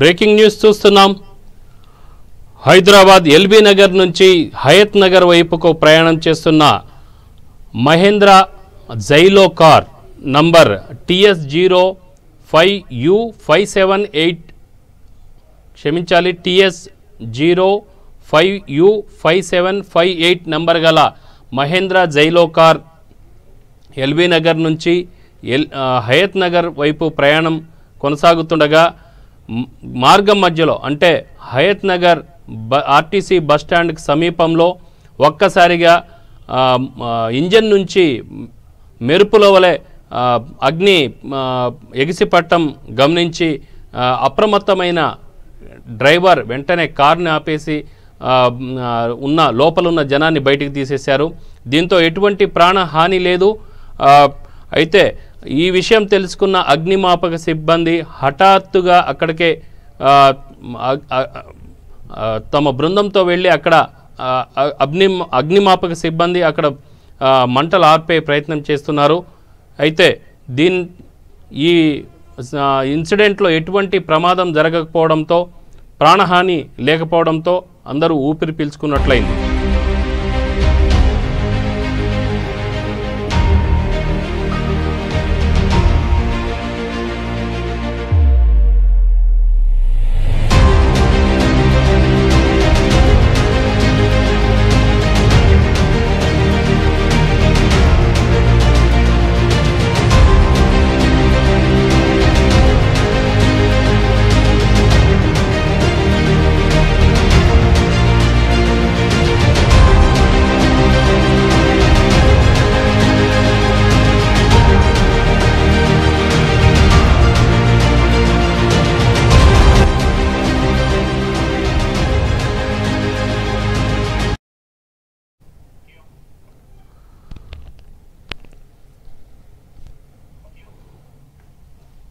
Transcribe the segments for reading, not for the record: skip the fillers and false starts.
Breaking news చూస్తున్నాం. Hyderabad LB Nagar నుంచి హయత్ నగర్ వైపుకు ప్రయాణం చేస్తున్న Mahindra Xylo car number TS05U578 క్షమించాలి TS05U5758 నంబర్ గల Mahindra Xylo car LB Nagar నుంచి హయత్ నగర్ వైపు ప్రయాణం కొనసాగుతుండగా మార్గం మధ్యలో అంటే హయత్ నగర్ ఆర్టీసీ బస్టాండ్కి సమీపంలో ఒక్కసారిగా ఇంజన్ నుంచి మెరుపుల వలె అగ్ని ఎగిసిపట్టం గమనించి అప్రమత్తమైన డ్రైవర్ వెంటనే కార్ని ఆపేసి లోపలున్న జనాన్ని బయటికి తీసేశారు. దీంతో ఎటువంటి ప్రాణహాని లేదు. అయితే ఈ విషయం తెలుసుకున్న అగ్నిమాపక సిబ్బంది హఠాత్తుగా అక్కడికే తమ బృందంతో వెళ్ళి అక్కడ అగ్నిమాపక సిబ్బంది అక్కడ మంటలు ఆర్పే ప్రయత్నం చేస్తున్నారు. అయితే ఈ ఇన్సిడెంట్లో ఎటువంటి ప్రమాదం జరగకపోవడంతో ప్రాణహాని లేకపోవడంతో అందరూ ఊపిరి పీల్చుకున్నట్లయింది.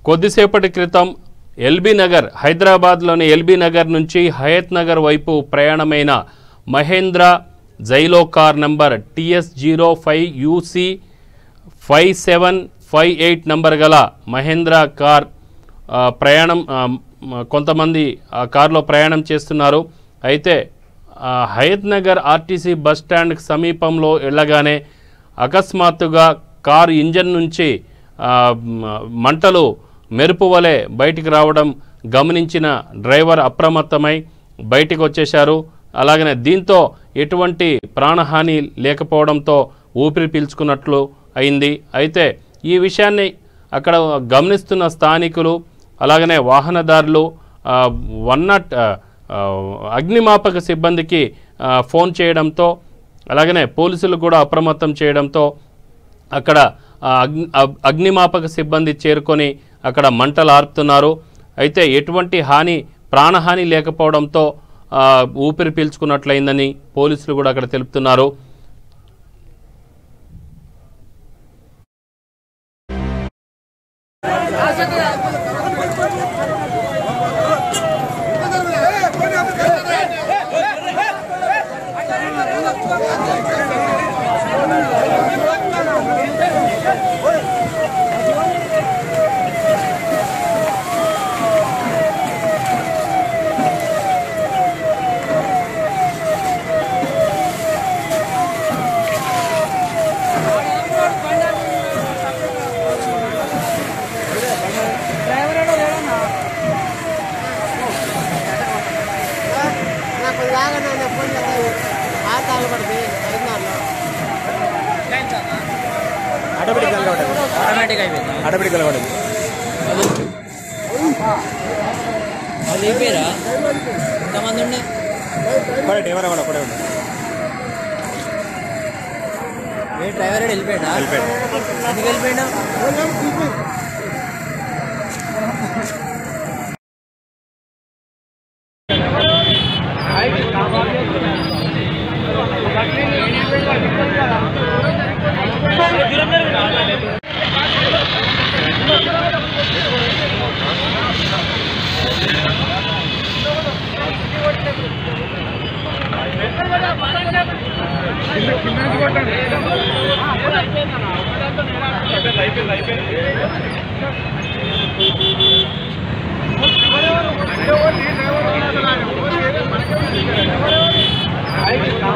కొద్దిసేపటి క్రితం ఎల్బీ నగర్ హైదరాబాద్లోని ఎల్బీ నగర్ నుంచి హయత్ నగర్ వైపు ప్రయాణమైన Mahindra Xylo car number TS05UC5758 number గల మహేంద్ర కార్ కొంతమంది ఆ కారులో ప్రయాణం చేస్తున్నారు. అయితే హయత్ నగర్ ఆర్టీసీ బస్టాండ్కి సమీపంలో వెళ్ళగానే అకస్మాత్తుగా కారు ఇంజన్ నుంచి మంటలు మెరుపు వలె బయటికి రావడం గమనించిన డ్రైవర్ అప్రమత్తమై బయటికి వచ్చేశారు. అలాగనే దీంతో ఎటువంటి ప్రాణహాని లేకపోవడంతో ఊపిరి పీల్చుకున్నట్లు అయింది. అయితే ఈ విషయాన్ని అక్కడ గమనిస్తున్న స్థానికులు అలాగనే వాహనదారులు 108 అగ్నిమాపక సిబ్బందికి ఫోన్ చేయడంతో అలాగనే పోలీసులు కూడా అప్రమత్తం చేయడంతో అక్కడ అగ్నిమాపక సిబ్బంది చేరుకొని అక్కడ మంటలు ఆర్పుతున్నారు. అయితే ఎటువంటి ప్రాణహాని లేకపోవడంతో ఊపిరి పీల్చుకున్నట్లయిందని పోలీసులు కూడా అక్కడ తెలుపుతున్నారు. ఆటోమేటిక్ అలవాటు ఎంతమంది ఉండే డ్రైవర్ ఒకటే ఉండే డ్రైవర్ వెళ్ళిపోయాడా ఎందుకు వెళ్ళిపోయినా అయిపోయింది అయిపోయింది